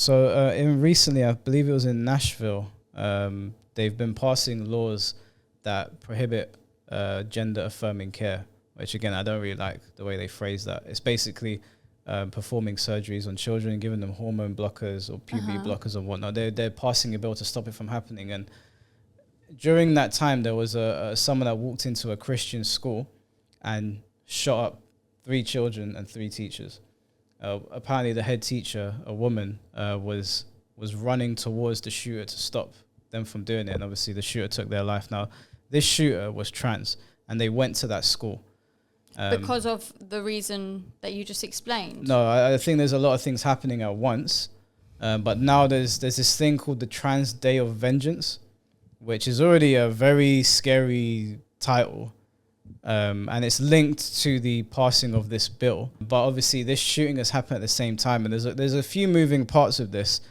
So in recently, I believe it was in Nashville, they've been passing laws that prohibit gender affirming care, which again, I don't really like the way they phrase that. It's basically performing surgeries on children, giving them hormone blockers or puberty blockers and whatnot. They're passing a bill to stop it from happening. And during that time, there was someone that walked into a Christian school and shot up 3 children and 3 teachers. Apparently, the head teacher, a woman, was running towards the shooter to stop them from doing it. And obviously, the shooter took their life. Now, this shooter was trans, and they went to that school. Because of the reason that you just explained? No, I think there's a lot of things happening at once. But now there's this thing called the Trans Day of Vengeance, which is already a very scary title. And it's linked to the passing of this bill. But obviously, this shooting has happened at the same time. And there's a few moving parts of this.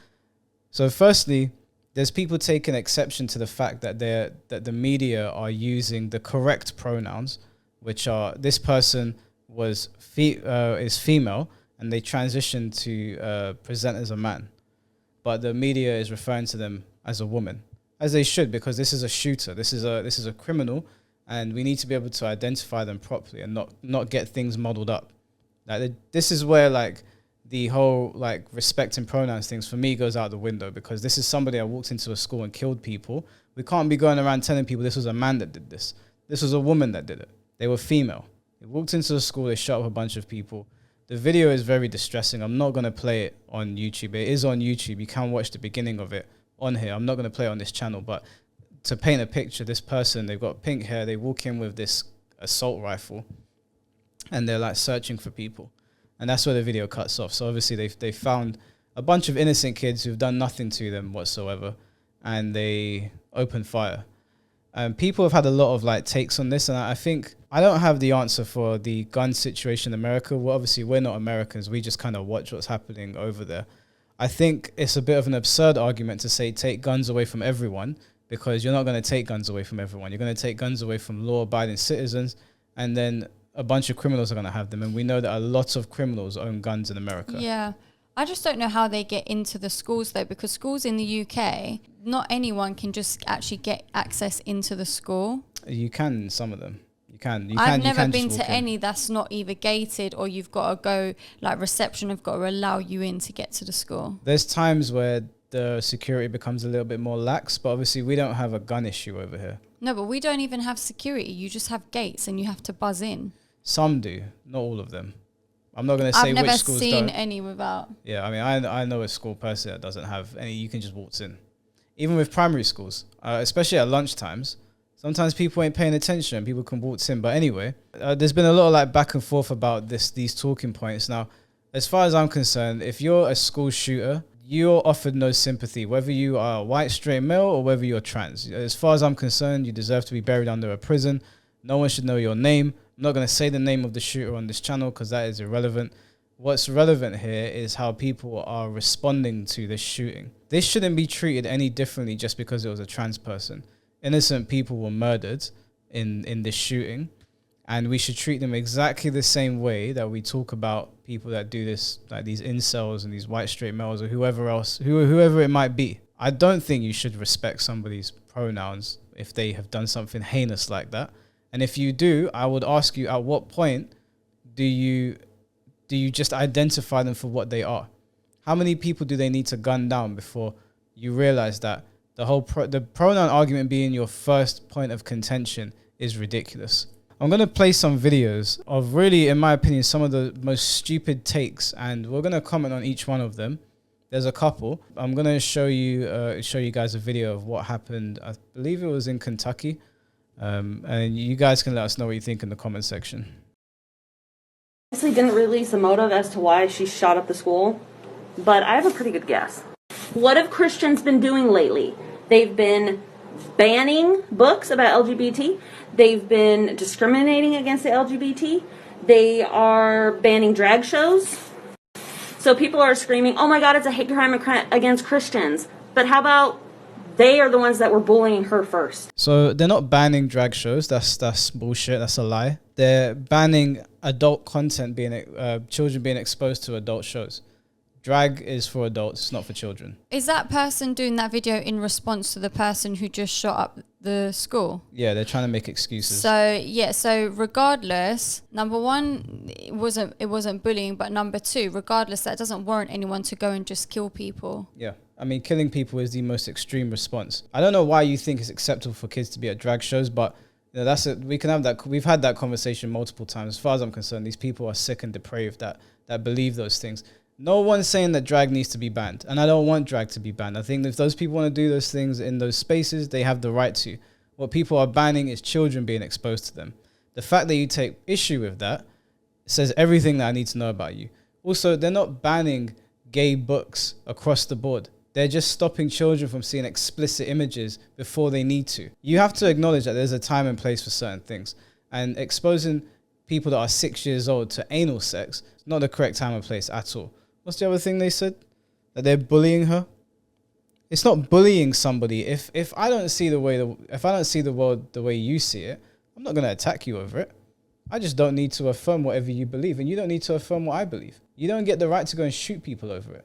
So firstly, there's people taking exception to the fact that the media are using the correct pronouns, which are this person is female and they transitioned to present as a man, but the media is referring to them as a woman, as they should, because this is a shooter, this is a criminal, and we need to be able to identify them properly and not get things muddled up. Like this is where like the whole like respect and pronouns things for me goes out the window, because this is somebody that walked into a school and killed people. We can't be going around telling people this was a man that did this. This was a woman that did it. They were female. They walked into the school, they shot up a bunch of people. The video is very distressing. I'm not going to play it on YouTube. It is on YouTube. You can watch the beginning of it on here. I'm not going to play it on this channel, but to paint a picture, this person, they've got pink hair, they walk in with this assault rifle and they're like searching for people. And that's where the video cuts off. So obviously they found a bunch of innocent kids who've done nothing to them whatsoever, and they opened fire. People have had a lot of like takes on this, and I think I don't have the answer for the gun situation in America. Well, obviously we're not Americans. We just kind of watch what's happening over there. I think it's a bit of an absurd argument to say take guns away from everyone, because you're not going to take guns away from everyone. You're going to take guns away from law-abiding citizens, and then a bunch of criminals are going to have them. And we know that a lot of criminals own guns in America. Yeah. I just don't know how they get into the schools, though, because schools in the UK, not anyone can just actually get access into the school. You can in some of them. I've never been to any that's not either gated or you've got to go, like reception have got to allow you in to get to the school. There's times where the security becomes a little bit more lax, but obviously we don't have a gun issue over here. No, but we don't even have security. You just have gates and you have to buzz in. Some do, not all of them. I'm not going to say which schools don't. I've never seen any without. Yeah, I mean, I know a school personally that doesn't have any. You can just waltz in. Even with primary schools, especially at lunchtimes, sometimes people ain't paying attention and people can waltz in. But anyway, there's been a lot of like back and forth about these talking points. Now, as far as I'm concerned, if you're a school shooter, you're offered no sympathy, whether you are a white straight male or whether you're trans. As far as I'm concerned, you deserve to be buried under a prison. No one should know your name. I'm not going to say the name of the shooter on this channel because that is irrelevant. What's relevant here is how people are responding to this shooting. This shouldn't be treated any differently just because it was a trans person. Innocent people were murdered in this shooting, and we should treat them exactly the same way that we talk about people that do this, like these incels and these white straight males or whoever else, whoever it might be. I don't think you should respect somebody's pronouns if they have done something heinous like that. And if you do, I would ask you, at what point do you just identify them for what they are? How many people do they need to gun down before you realize that the pronoun argument being your first point of contention is ridiculous? I'm going to play some videos of really, in my opinion, some of the most stupid takes, and we're going to comment on each one of them. There's a couple. I'm going to show you guys a video of what happened. I believe it was in Kentucky. And you guys can let us know what you think in the comment section. Obviously didn't release a motive as to why she shot up the school, but I have a pretty good guess. What have Christians been doing lately? They've been banning books about LGBT. They've been discriminating against the LGBT. They are banning drag shows. So people are screaming, oh my God, it's a hate crime against Christians. But how about they are the ones that were bullying her first? So they're not banning drag shows. That's bullshit. That's a lie. They're banning adult content, children being exposed to adult shows. Drag is for adults, it's not for children. Is that person doing that video in response to the person who just shot up the school? Yeah, they're trying to make excuses. So regardless, number one, it wasn't bullying, but number two, regardless, that doesn't warrant anyone to go and just kill people. Yeah. I mean, killing people is the most extreme response. I don't know why you think it's acceptable for kids to be at drag shows, but you know, we can have that. We've had that conversation multiple times. As far as I'm concerned, these people are sick and depraved that believe those things. No one's saying that drag needs to be banned, and I don't want drag to be banned. I think if those people want to do those things in those spaces, they have the right to. What people are banning is children being exposed to them. The fact that you take issue with that says everything that I need to know about you. Also, they're not banning gay books across the board. They're just stopping children from seeing explicit images before they need to. You have to acknowledge that there's a time and place for certain things. And exposing people that are 6 years old to anal sex is not the correct time and place at all. What's the other thing they said? That they're bullying her? It's not bullying somebody. If I don't see the world the way you see it, I'm not going to attack you over it. I just don't need to affirm whatever you believe, and you don't need to affirm what I believe. You don't get the right to go and shoot people over it.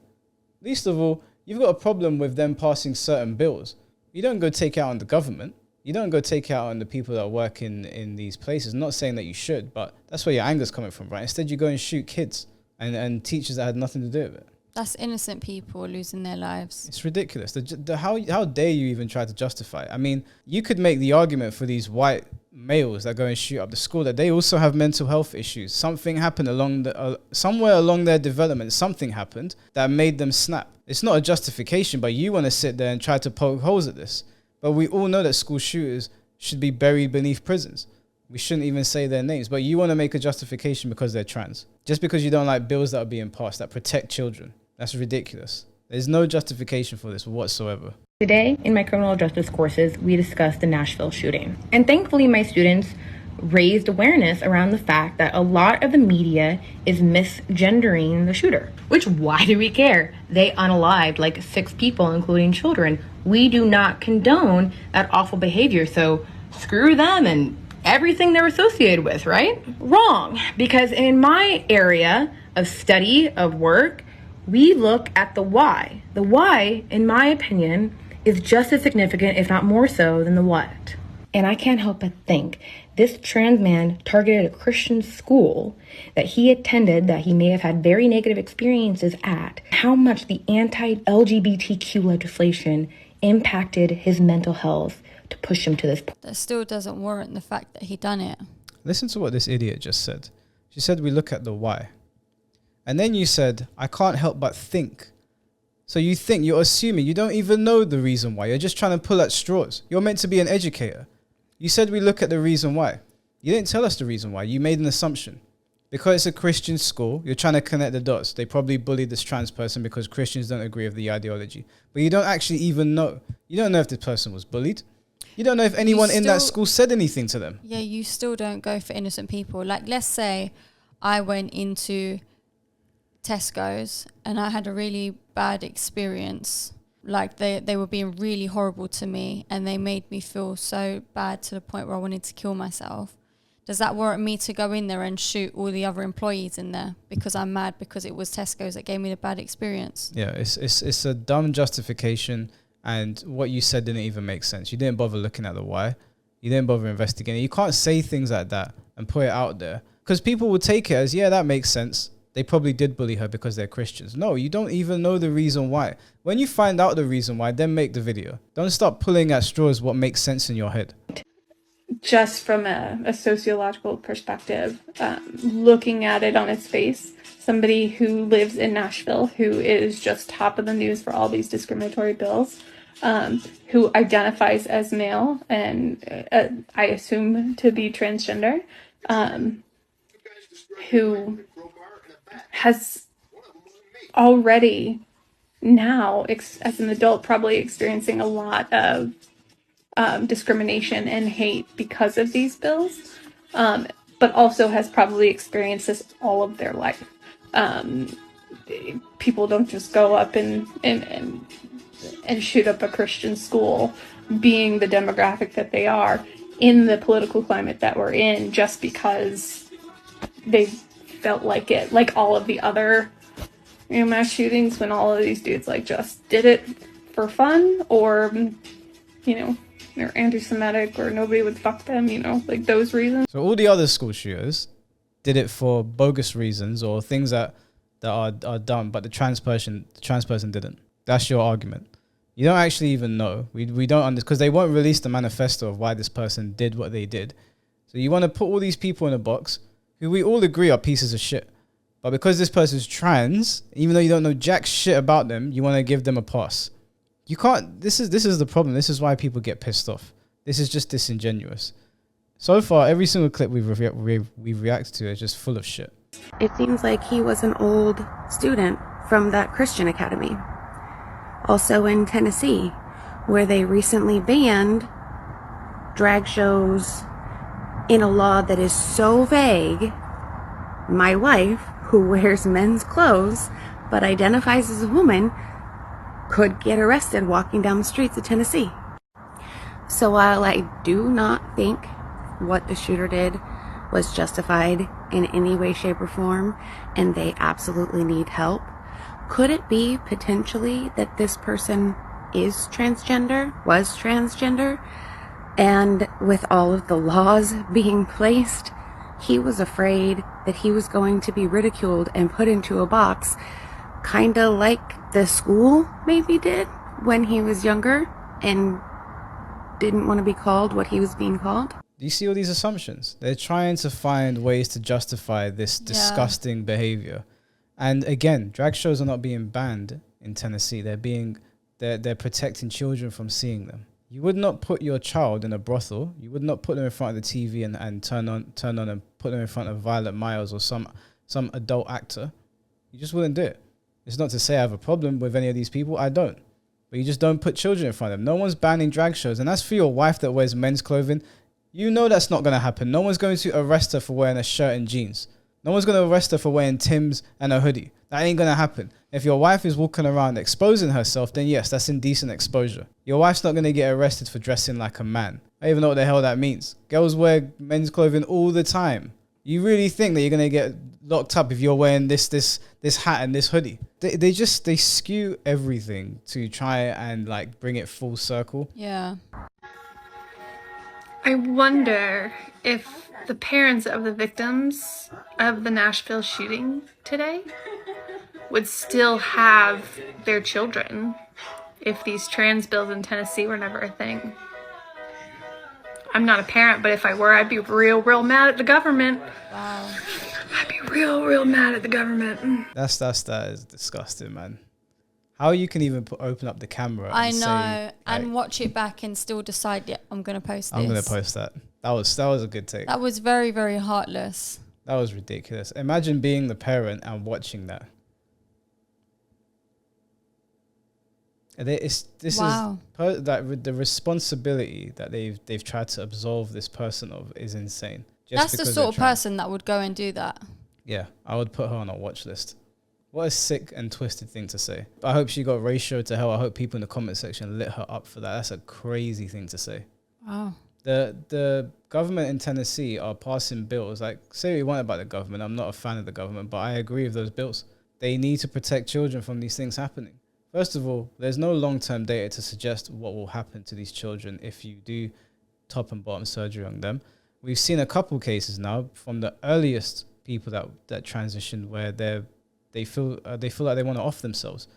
Least of all, you've got a problem with them passing certain bills. You don't go take out on the government. You don't go take out on the people that work in these places. I'm not saying that you should, but that's where your anger's coming from, right? Instead, you go and shoot kids and teachers that had nothing to do with it. That's innocent people losing their lives. It's ridiculous. How dare you even try to justify it? I mean, you could make the argument for these white males that go and shoot up the school that they also have mental health issues. Something happened somewhere along their development. Something happened that made them snap. It's not a justification, but you want to sit there and try to poke holes at this. But we all know that school shooters should be buried beneath prisons. We shouldn't even say their names, but you want to make a justification because they're trans. Just because you don't like bills that are being passed that protect children. That's ridiculous. There's no justification for this whatsoever. Today, in my criminal justice courses, we discussed the Nashville shooting. And thankfully, my students raised awareness around the fact that a lot of the media is misgendering the shooter. Which, why do we care? They unalived like 6 people, including children. We do not condone that awful behavior, so screw them and everything they're associated with, right? Wrong, because in my area of study, of work, we look at the why. The why, in my opinion, is just as significant, if not more so, than the what. And I can't help but think this trans man targeted a Christian school that he attended, that he may have had very negative experiences at, how much the anti-LGBTQ legislation impacted his mental health to push him to this point. That still doesn't warrant the fact that he done it. Listen to what this idiot just said. She said we look at the why. And then you said, I can't help but think. So you think, you're assuming, you don't even know the reason why. You're just trying to pull at straws. You're meant to be an educator. You said we look at the reason why. You didn't tell us the reason why. You made an assumption. Because it's a Christian school, you're trying to connect the dots. They probably bullied this trans person because Christians don't agree with the ideology. But you don't actually even know. You don't know if this person was bullied. You don't know if anyone in that school said anything to them. Yeah, you still don't go for innocent people. Like, let's say I went into Tesco's and I had a really bad experience. Like they were being really horrible to me and they made me feel so bad to the point where I wanted to kill myself. Does that warrant me to go in there and shoot all the other employees in there because I'm mad because it was Tesco's that gave me the bad experience? Yeah, it's a dumb justification, and what you said didn't even make sense. You didn't bother looking at the why. You didn't bother investigating. You can't say things like that and put it out there because people will take it as, yeah, that makes sense. They probably did bully her because they're Christians. No, you don't even know the reason why. When you find out the reason why, then make the video. Don't start pulling at straws what makes sense in your head. Just from a sociological perspective, looking at it on its face, somebody who lives in Nashville, who is just top of the news for all these discriminatory bills, who identifies as male and I assume to be transgender, who has already now, as an adult, probably experiencing a lot of discrimination and hate because of these bills, but also has probably experienced this all of their life. People don't just go up and shoot up a Christian school, being the demographic that they are in the political climate that we're in, just because they felt like it, like all of the other mass shootings when all of these dudes like just did it for fun, or they're anti-Semitic, or nobody would fuck them, like those reasons. So all the other school shooters did it for bogus reasons or things that are dumb, but the trans person didn't. That's your argument. You don't actually even know. We don't understand, because they won't release the manifesto of why this person did what they did. So you want to put all these people in a box who we all agree are pieces of shit. But because this person's trans, even though you don't know jack shit about them, you want to give them a pass. You can't. This is the problem. This is why people get pissed off. This is just disingenuous. So far, every single clip we've reacted to is just full of shit. It seems like he was an old student from that Christian academy. Also in Tennessee, where they recently banned drag shows in a law that is so vague. My wife, who wears men's clothes but identifies as a woman, could get arrested walking down the streets of Tennessee. So while I do not think what the shooter did was justified in any way, shape, or form, and they absolutely need help, could it be potentially that this person was transgender, and with all of the laws being placed, he was afraid that he was going to be ridiculed and put into a box, kind of like the school maybe did when he was younger and didn't want to be called what he was being called? Do you see all these assumptions? They're trying to find ways to justify this disgusting behavior. And again, drag shows are not being banned in Tennessee. They're protecting children from seeing them. You would not put your child in a brothel. You would not put them in front of the TV and turn on and put them in front of Violet Miles or some adult actor. You just wouldn't do it. It's not to say I have a problem with any of these people. I don't. But you just don't put children in front of them. No one's banning drag shows. And that's for your wife that wears men's clothing. You know that's not going to happen. No one's going to arrest her for wearing a shirt and jeans. No one's going to arrest her for wearing Timbs and a hoodie. That ain't going to happen. If your wife is walking around exposing herself, then yes, that's indecent exposure. Your wife's not going to get arrested for dressing like a man. I don't even know what the hell that means. Girls wear men's clothing all the time. You really think that you're going to get locked up if you're wearing this hat and this hoodie? They skew everything to try and like bring it full circle. Yeah. I wonder if the parents of the victims of the Nashville shooting today would still have their children if these trans bills in Tennessee were never a thing. I'm not a parent, but if I were, I'd be real mad at the government. Wow. I'd be real mad at the government. That is disgusting, man. How you can even open up the camera and watch it back and still decide, yeah, I'm going to post this. I'm going to post that. That was a good take. That was very, very heartless. That was ridiculous. Imagine being the parent and watching that. The responsibility that they've tried to absolve this person of is insane. That's the sort of person that would go and do that. Yeah, I would put her on a watch list. What a sick and twisted thing to say. But I hope she got ratioed to hell. I hope people in the comment section lit her up for that. That's a crazy thing to say. Wow. The government in Tennessee are passing bills. Like, say what you want about the government. I'm not a fan of the government, but I agree with those bills. They need to protect children from these things happening. First of all, there's no long-term data to suggest what will happen to these children if you do top and bottom surgery on them. We've seen a couple cases now from the earliest people that transitioned where they feel like they want to off themselves.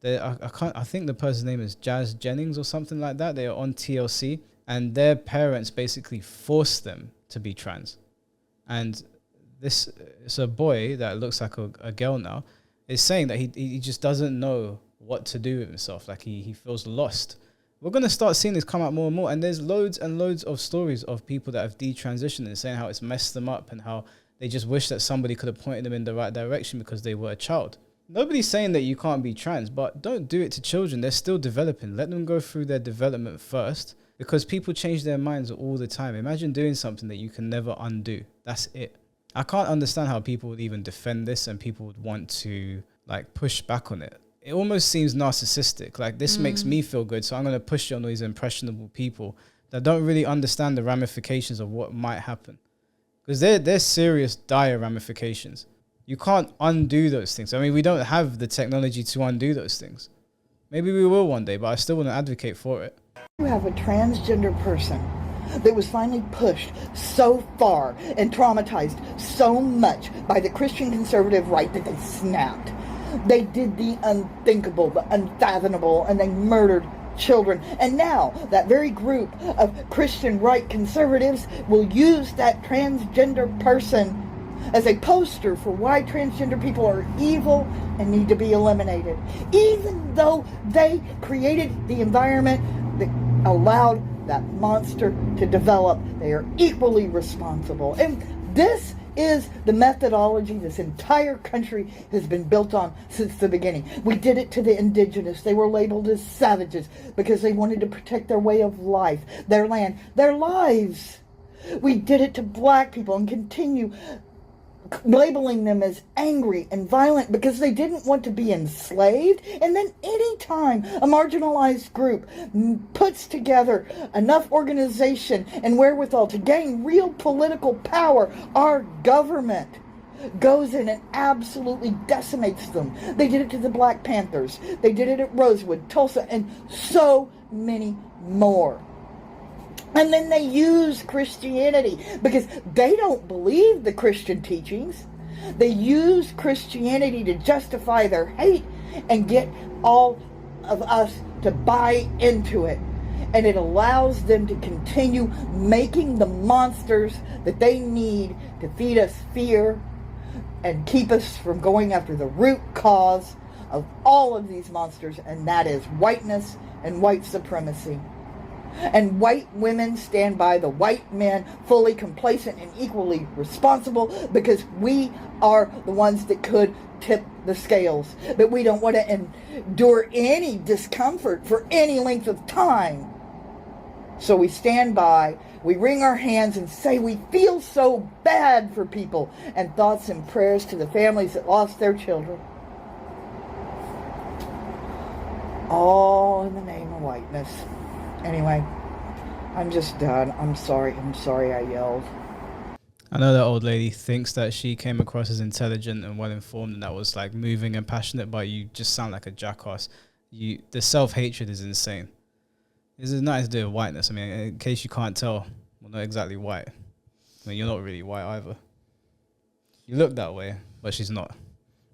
I think the person's name is Jazz Jennings or something like that. They are on TLC, and their parents basically forced them to be trans. And it's a boy that looks like a girl now, is saying that he just doesn't know what to do with himself. Like he feels lost. We're going to start seeing this come out more and more. And there's loads and loads of stories of people that have detransitioned and saying how it's messed them up and how they just wish that somebody could have pointed them in the right direction because they were a child. Nobody's saying that you can't be trans, but don't do it to children. They're still developing. Let them go through their development first, because people change their minds all the time. Imagine doing something that you can never undo. That's it. I can't understand how people would even defend this and people would want to like push back on it. It almost seems narcissistic. Like, this makes me feel good, so I'm going to push you on these impressionable people that don't really understand the ramifications of what might happen. Because they're serious, dire ramifications. You can't undo those things. I mean, we don't have the technology to undo those things. Maybe we will one day, but I still want to advocate for it. You have a transgender person that was finally pushed so far and traumatized so much by the Christian conservative right that they snapped. They did the unthinkable, the unfathomable, and they murdered children. And now that very group of Christian right conservatives will use that transgender person as a poster for why transgender people are evil and need to be eliminated, even though they created the environment that allowed that monster to develop. They are equally responsible. And this is the methodology this entire country has been built on since the beginning. We did it to the indigenous. They were labeled as savages because they wanted to protect their way of life, their land, their lives. We did it to black people and continue labeling them as angry and violent because they didn't want to be enslaved. And then anytime a marginalized group puts together enough organization and wherewithal to gain real political power, our government goes in and absolutely decimates them. They did it to the Black Panthers. They did it at Rosewood, Tulsa, and so many more. And then they use Christianity because they don't believe the Christian teachings. They use Christianity to justify their hate and get all of us to buy into it. And it allows them to continue making the monsters that they need to feed us fear and keep us from going after the root cause of all of these monsters, and that is whiteness and white supremacy. And white women stand by the white men, fully complacent and equally responsible, because we are the ones that could tip the scales. But we don't want to endure any discomfort for any length of time. So we stand by, we wring our hands and say we feel so bad for people, and thoughts and prayers to the families that lost their children. All in the name of whiteness. Anyway, I'm just done. I'm sorry I yelled. I know that old lady thinks that she came across as intelligent and well-informed, and that was like moving and passionate, but you just sound like a jackass. The self-hatred is insane. This is nothing to do with whiteness. I mean, in case you can't tell, we're not exactly white. I mean, you're not really white either. You look that way, but she's not.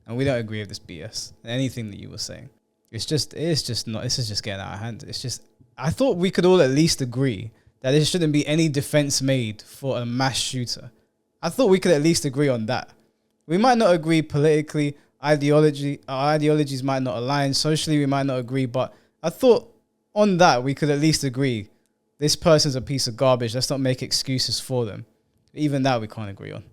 And we don't agree with this BS. Anything that you were saying. This is just getting out of hand. It's just, I thought we could all at least agree that there shouldn't be any defense made for a mass shooter. I thought we could at least agree on that. We might not agree politically, our ideologies might not align, socially we might not agree, but I thought on that we could at least agree this person's a piece of garbage. Let's not make excuses for them. Even that we can't agree on.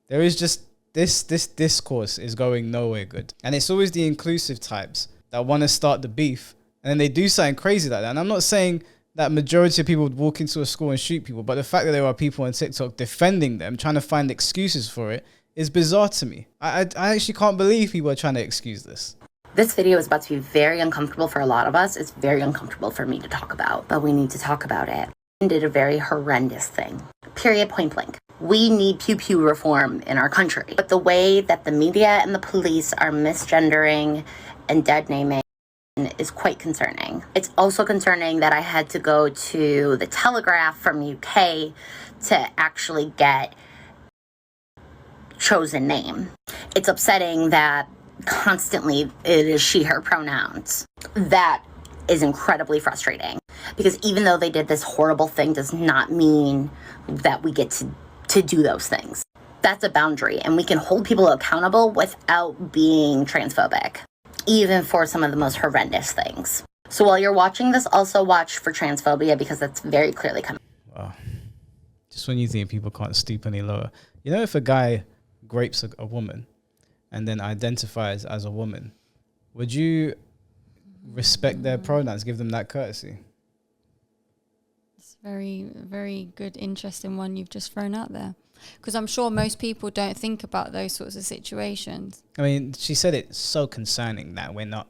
There is just this discourse is going nowhere good. And it's always the inclusive types that want to start the beef, and then they do something crazy like that. And I'm not saying that majority of people would walk into a school and shoot people, but the fact that there are people on TikTok defending them, trying to find excuses for it, is bizarre to me. I actually can't believe people are trying to excuse this. This video is about to be very uncomfortable for a lot of us. It's very uncomfortable for me to talk about, but we need to talk about it. And did a very horrendous thing. Period, point blank. We need pew pew reform in our country. But the way that the media and the police are misgendering and dead naming is quite concerning. It's also concerning that I had to go to the Telegraph from UK to actually get chosen name. It's upsetting that constantly it is she, her pronouns. That is incredibly frustrating, because even though they did this horrible thing does not mean that we get to do those things. That's a boundary, and we can hold people accountable without being transphobic, even for some of the most horrendous things. So while you're watching this, also watch for transphobia, because that's very clearly coming. Wow. Just when you think people can't stoop any lower. You know, if a guy grapes a woman and then identifies as a woman, would you respect their pronouns, give them that courtesy? It's very, very good, interesting one you've just thrown out there. Because I'm sure most people don't think about those sorts of situations. I mean, she said it's so concerning that we're not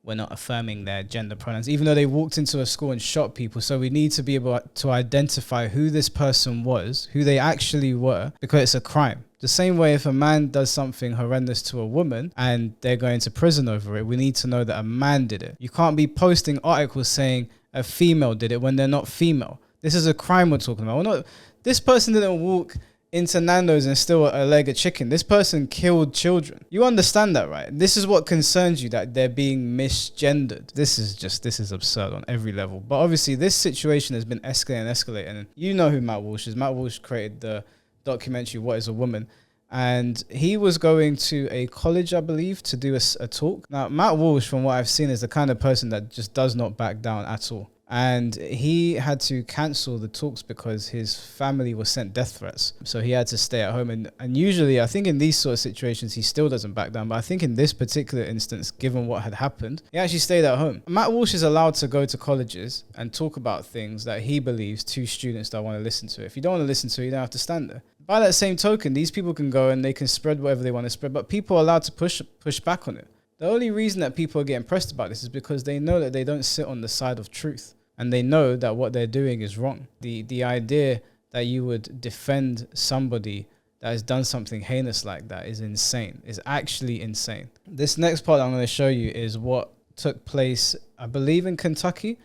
affirming their gender pronouns, even though they walked into a school and shot people. So we need to be able to identify who this person was, who they actually were, because it's a crime. The same way if a man does something horrendous to a woman and they're going to prison over it, we need to know that a man did it. You can't be posting articles saying a female did it when they're not female. This is a crime we're talking about. This person didn't walk into Nando's and steal a leg of chicken. This person killed children. You understand that, right? This is what concerns you, that they're being misgendered. This is absurd on every level. But obviously this situation has been escalating. And you know who Matt Walsh is. Matt Walsh created the documentary What is a Woman, and he was going to a college, I believe, to do a talk. Now Matt Walsh, from what I've seen, is the kind of person that just does not back down at all, and he had to cancel the talks because his family was sent death threats, so he had to stay at home. And usually I think in these sort of situations he still doesn't back down, but I think in this particular instance, given what had happened, he actually stayed at home. Matt Walsh is allowed to go to colleges and talk about things that he believes to students that want to listen to it. If you don't want to listen to it, you don't have to stand there. By that same token, these people can go and they can spread whatever they want to spread, but people are allowed to push back on it. The only reason that people are getting pressed about this is because they know that they don't sit on the side of truth, and they know that what they're doing is wrong. The idea that you would defend somebody that has done something heinous like that is insane, is actually insane. This next part I'm going to show you is what took place, I believe, in Kentucky.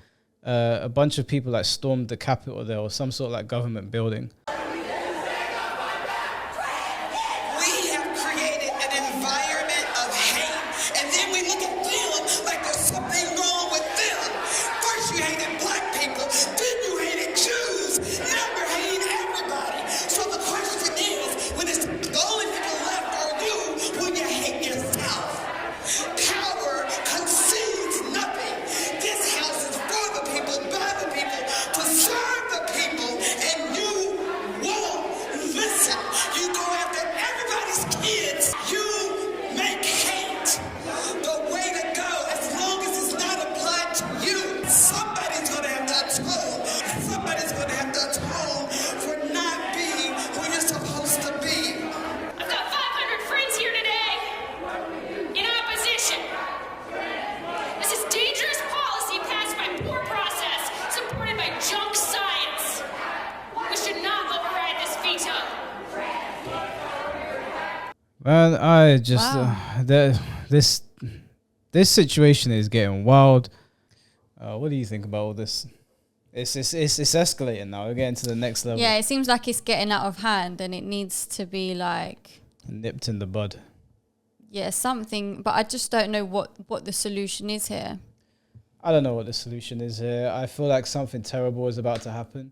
A bunch of people that stormed the Capitol there, or some sort of like government building. Man, I just this situation is getting wild. What do you think about all this? It's escalating now. We're getting to the next level. Yeah, it seems like it's getting out of hand, and it needs to be like nipped in the bud. Yeah, something. But I just don't know what the solution is here. I don't know what the solution is here. I feel like something terrible is about to happen.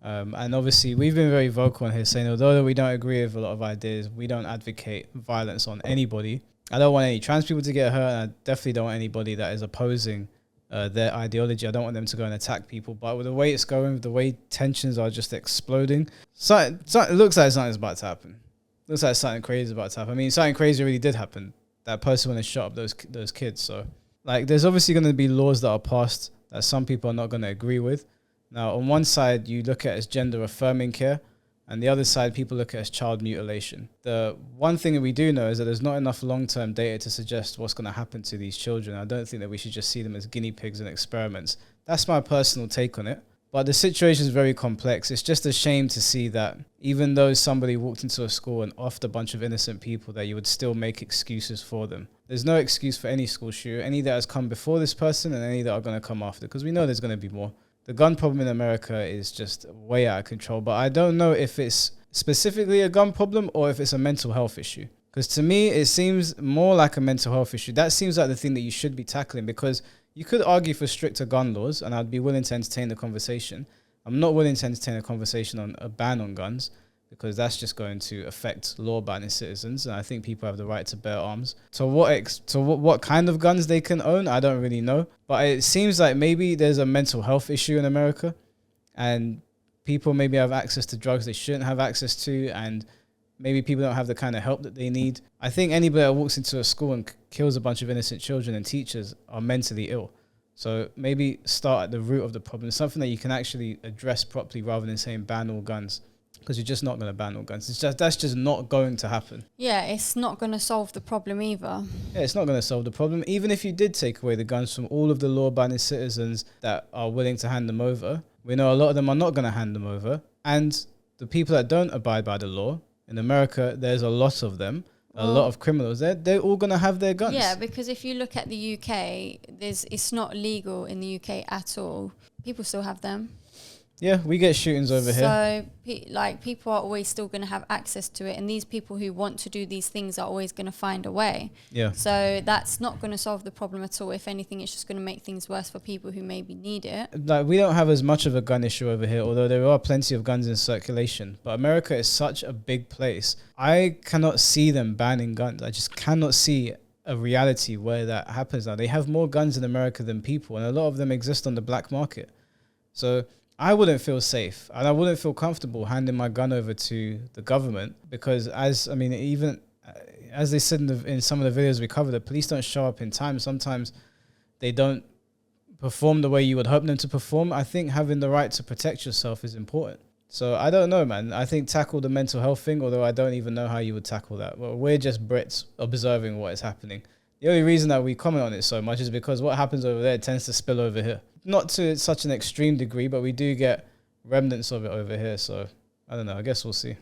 And obviously we've been very vocal on here saying, although we don't agree with a lot of ideas, we don't advocate violence on anybody. I don't want any trans people to get hurt, and I definitely don't want anybody that is opposing their ideology. I don't want them to go and attack people. But with the way it's going, the way tensions are just exploding, it looks like something's about to happen. Looks like something crazy is about to happen. I mean, something crazy really did happen. That person went and shot up those kids. So, like, there's obviously going to be laws that are passed that some people are not going to agree with. Now, on one side, you look at it as gender affirming care, and the other side, people look at it as child mutilation. The one thing that we do know is that there's not enough long-term data to suggest what's going to happen to these children. I don't think that we should just see them as guinea pigs and experiments. That's my personal take on it. But the situation is very complex. It's just a shame to see that even though somebody walked into a school and offed a bunch of innocent people, that you would still make excuses for them. There's no excuse for any school shooter, any that has come before this person and any that are going to come after, because we know there's going to be more. The gun problem in America is just way out of control, but I don't know if it's specifically a gun problem or if it's a mental health issue. Because to me, it seems more like a mental health issue. That seems like the thing that you should be tackling, because you could argue for stricter gun laws, and I'd be willing to entertain the conversation. I'm not willing to entertain a conversation on a ban on guns, because that's just going to affect law-abiding citizens, and I think people have the right to bear arms. So what kind of guns they can own, I don't really know. But it seems like maybe there's a mental health issue in America, and people maybe have access to drugs they shouldn't have access to, and maybe people don't have the kind of help that they need. I think anybody that walks into a school and kills a bunch of innocent children and teachers are mentally ill. So maybe start at the root of the problem, something that you can actually address properly rather than saying ban all guns. Because you're just not going to ban all guns. That's just not going to happen. Yeah, it's not going to solve the problem either. Yeah, it's not going to solve the problem. Even if you did take away the guns from all of the law-abiding citizens that are willing to hand them over, we know a lot of them are not going to hand them over. And the people that don't abide by the law, In America, there's a lot of them. A lot of criminals. They're all gonna have their guns. Yeah, because if you look at the UK, it's not legal in the UK at all. People still have them. Yeah, we get shootings over here. So, people are always still going to have access to it. And these people who want to do these things are always going to find a way. Yeah. So, that's not going to solve the problem at all. If anything, it's just going to make things worse for people who maybe need it. Like, we don't have as much of a gun issue over here, although there are plenty of guns in circulation. But America is such a big place. I cannot see them banning guns. I just cannot see a reality where that happens now. They have more guns in America than people, and a lot of them exist on the black market. So I wouldn't feel safe and I wouldn't feel comfortable handing my gun over to the government because even as they said in some of the videos we covered, the police don't show up in time. Sometimes they don't perform the way you would hope them to perform. I think having the right to protect yourself is important. So I don't know, man. I think tackle the mental health thing, although I don't even know how you would tackle that. Well, we're just Brits observing what is happening. The only reason that we comment on it so much is because what happens over there tends to spill over here. Not to such an extreme degree, but we do get remnants of it over here. So I don't know. I guess we'll see.